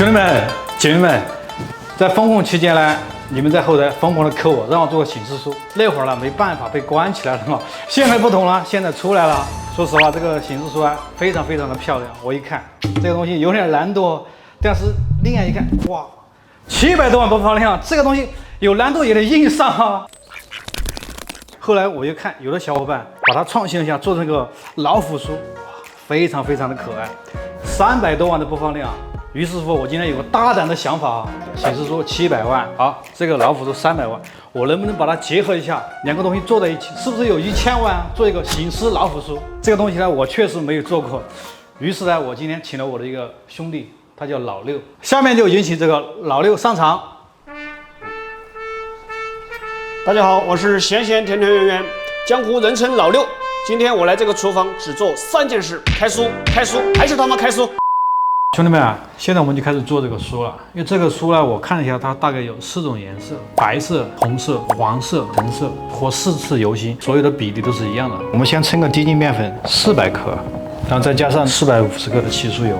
兄弟们、姐妹们，在封控期间呢，你们在后台疯狂的扣我，让我做个醒狮书。那会儿呢，没办法被关起来了嘛。现在不同了，现在出来了。说实话，这个醒狮书啊，非常的漂亮。我一看这个东西有点难度，但是另眼一看，哇，700多万播放量，这个东西有难度也得硬上啊。后来我又看，有的小伙伴把它创新了一下，做成个老虎书，非常的可爱，300多万的播放量。于是乎，我今天有个大胆的想法，显示说700万，好，这个老虎书300万，我能不能把它结合一下，两个东西做在一起，是不是有1000万做一个醒狮老虎书？这个东西呢，我确实没有做过。于是呢，我今天请了我的一个兄弟，他叫老六，下面就有请这个老六上场。大家好，我是咸甜甜圆圆，江湖人称老六。今天我来这个厨房只做3件事：开书，还是他妈开书。兄弟们啊，现在我们就开始做这个书了。因为这个书呢，我看了一下，它大概有4种颜色：白色、红色、黄色、橙色，和4次油芯，所有的比例都是一样的。我们先称个低筋面粉400克，然后再加上450克的起酥油。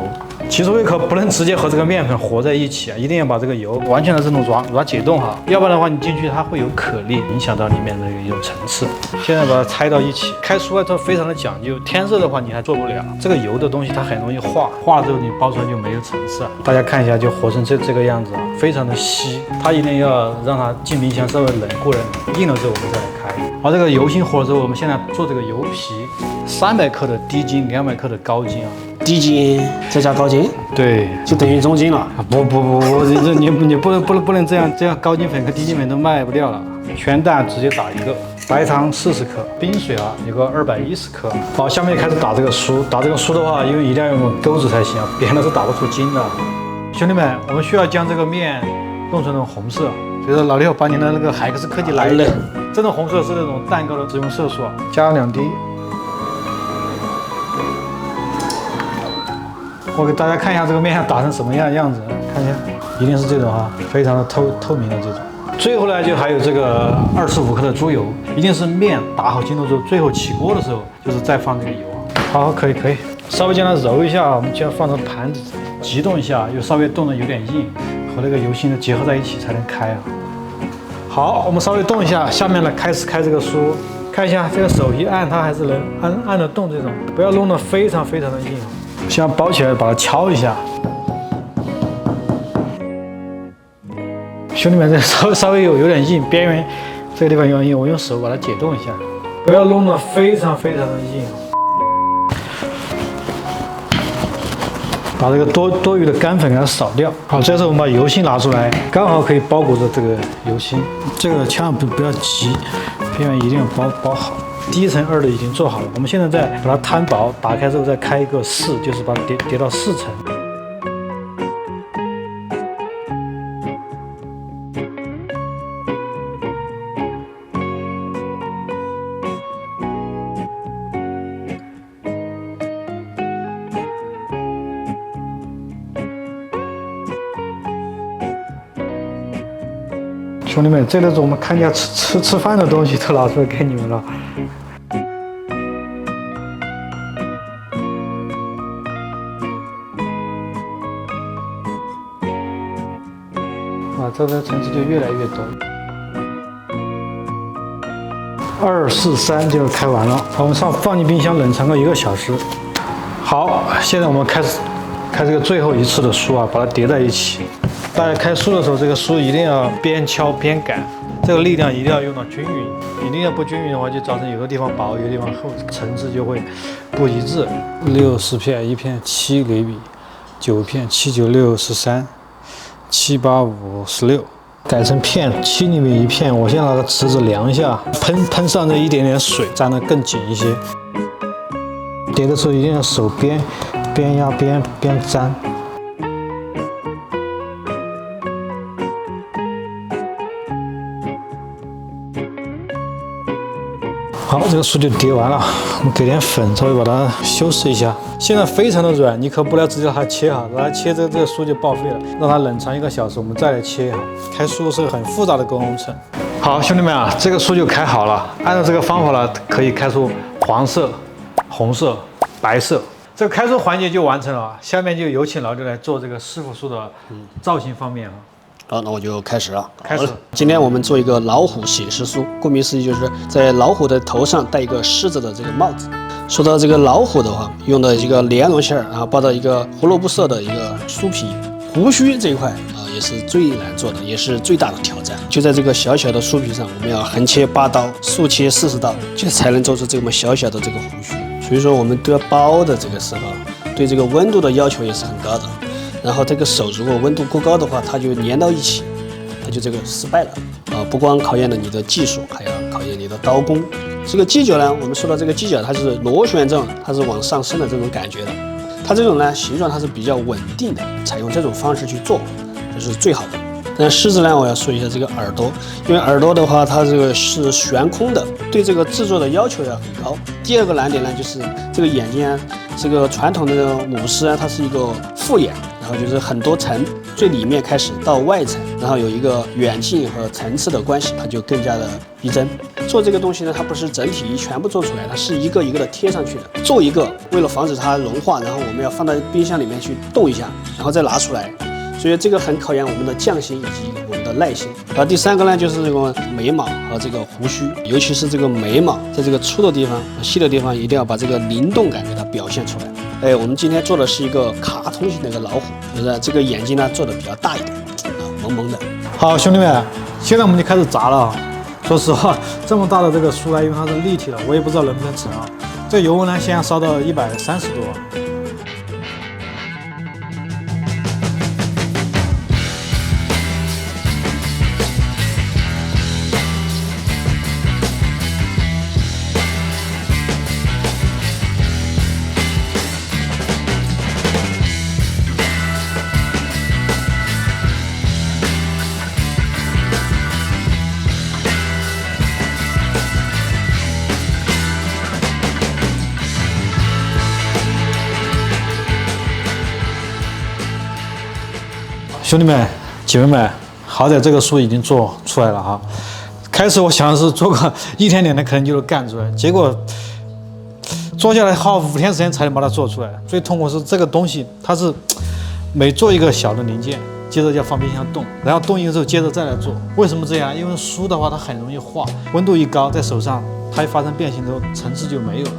起酥油可不能直接和这个面粉和在一起啊，一定要把这个油完全的这种把它解冻哈，要不然的话你进去它会有颗粒，影响到里面的一种层次。现在把它拆到一起，开书啊它非常的讲究，天热的话你还做不了，这个油的东西它很容易化，化了之后你包出来就没有层次啊。大家看一下，就和成这个样子啊，非常的稀，它一定要让它进冰箱稍微冷过冷，硬了之后我们再来开。好，这个油芯和了之后，我们现在做这个油皮，300克的低筋，200克的高筋啊。低筋再加高筋，对，就等于中筋了。不，你不能这样高筋粉和低筋粉都卖不掉了。全蛋直接打1个，白糖40克，冰水啊有个210克。好，下面就开始打这个酥。打这个酥的话，因为一定要用钩子才行啊，扁的是打不出筋的。兄弟们，我们需要将这个面弄成那种红色。所以说老六把你的那个海克斯科技来了，这种红色是那种蛋糕的食用色素啊，加2滴。我给大家看一下这个面打成什么样子，看一下，一定是这种啊，非常的透明的这种。最后呢，就还有这个25克的猪油，一定是面打好筋头之后，最后起锅的时候，就是再放这个油啊。好，可以，稍微将它揉一下，我们就要放到盘子，急冻一下，又稍微冻得有点硬，和那个油芯的结合在一起才能开啊。好，我们稍微冻一下，下面呢开始开这个酥，看一下这个手一按，它还是能按得动这种，不要弄得非常的硬啊。先包起来，把它敲一下。兄弟们，这稍微有点硬，边缘这个地方有点硬，我用手把它解冻一下，不要弄得非常的硬。把这个多余的干粉给它扫掉。好，这时候我们把油芯拿出来，刚好可以包裹着这个油芯。这个千万不要急，边缘一定要包好。第1层、2的已经做好了，我们现在再把它摊薄，打开之后再开一个4，就是把它叠到4层。兄弟们，这都是我们看家吃饭的东西，都拿出来给你们了。这个层次就越来越多。2、4、3就开完了，我们放进冰箱冷藏个1个小时。好，现在我们开始开这个最后一次的酥啊，把它叠在一起。大家开酥的时候，这个酥一定要边敲边擀，这个力量一定要用到均匀，一定要不均匀的话，就造成有的地方薄，有的地方厚，层次就会不一致。60片，1片7厘米，9片7、9、6、13。7、8、5、16，改成片，7厘米1片。我先拿个尺子量一下，喷上这一点点水，粘得更紧一些。叠的时候一定要手边压边粘。好，这个酥就叠完了，我们给点粉，稍微把它修饰一下。现在非常的软，你可不要直接让它切哈，让它切这个酥就报废了。让它冷藏1个小时，我们再来切哈。开酥是个很复杂的工程。好，兄弟们啊，这个酥就开好了。按照这个方法呢，可以开出黄色、红色、白色。这个开酥环节就完成了啊，下面就有请老六来做这个师傅酥的造型方面了。好，那我就开始了。开始。今天我们做一个老虎醒狮酥，顾名思义就是在老虎的头上戴一个狮子的这个帽子。说到这个老虎的话，用的一个莲蓉馅儿，然后包到一个胡萝卜色的一个酥皮。胡须这一块也是最难做的，也是最大的挑战。就在这个小小的酥皮上，我们要横切8刀，竖切40刀，就才能做出这么小小的这个胡须。所以说，我们都要包的这个时候，对这个温度的要求也是很高的。然后这个手如果温度过高的话，它就粘到一起，它就这个失败了不光考验了你的技术，还要考验你的刀工。这个犄角呢，我们说到这个犄角，它是螺旋状，它是往上升的这种感觉的。它这种呢形状它是比较稳定的，采用这种方式去做，这是最好的。但狮子呢，我要说一下这个耳朵，因为耳朵的话，它这个是悬空的，对这个制作的要求要很高。第二个难点呢，就是这个眼睛啊，这个传统的武狮啊，它是一个复眼。然后就是很多层，最里面开始到外层，然后有一个远近和层次的关系，它就更加的逼真。做这个东西呢，它不是整体全部做出来，它是一个一个的贴上去的。做一个，为了防止它融化，然后我们要放到冰箱里面去冻一下，然后再拿出来。所以这个很考验我们的匠心以及我们的耐心。然后第三个呢，就是这个眉毛和这个胡须，尤其是这个眉毛，在这个粗的地方、细的地方，一定要把这个灵动感给它表现出来。我们今天做的是一个卡通型的一个老虎，就是这个眼睛呢做的比较大一点，萌萌的。好，兄弟们，现在我们就开始炸了啊！说实话，这么大的这个酥呢，因为它是立体的，我也不知道能不能成啊。这油温呢，现在烧到130度。兄弟们、姐妹们，好歹这个酥已经做出来了哈。开始我想的是做个1天2天可能就能干出来，结果做下来花5天时间才能把它做出来。最痛苦是这个东西，它是每做一个小的零件，接着要放冰箱冻，然后冻一个之后接着再来做。为什么这样？因为酥的话它很容易化，温度一高，在手上它一发生变形之后，层次就没有了。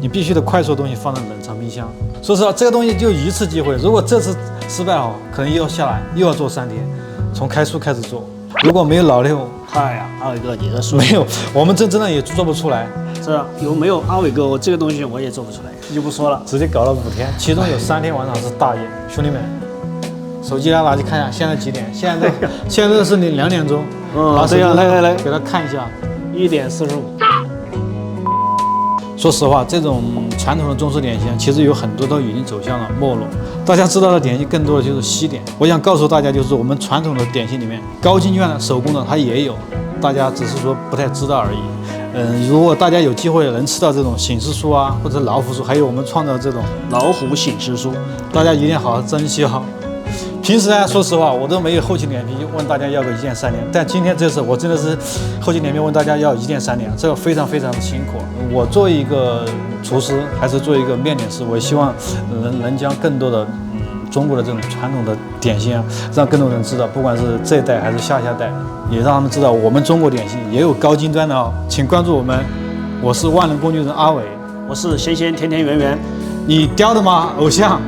你必须得快速的东西放在冷藏冰箱。说实话，这个东西就一次机会，如果这次失败哦，可能又要下来，又要做3天，从开酥开始做。如果没有老六，哎呀，阿伟哥，你这没有，我们真的也做不出来。这有没有阿伟哥，我这个东西我也做不出来，就不说了。直接搞了5天，其中有3天晚上是大夜。兄弟们，手机拿去看一下，现在几点？现在是2点钟。这样来，给他看一下，1点45。说实话，这种传统的中式点心，其实有很多都已经走向了没落。大家知道的点心更多的就是西点。我想告诉大家，就是我们传统的点心里面，高精圈的手工的它也有，大家只是说不太知道而已。如果大家有机会能吃到这种醒狮酥啊，或者老虎酥，还有我们创造的这种老虎醒狮酥，大家一定要好好珍惜哈。平时呢，说实话，我都没有厚起脸皮问大家要个1件3年，但今天这次我真的是厚起脸皮问大家要1件3年，这个非常非常的辛苦。我作为一个厨师，还是作为一个面点师，我也希望能将更多的中国的这种传统的点心啊，让更多人知道，不管是这一代还是下代，也让他们知道我们中国点心也有高精端的哦。请关注我们，我是万能工具人阿伟，我是鲜鲜甜甜圆圆，你雕的吗，偶像？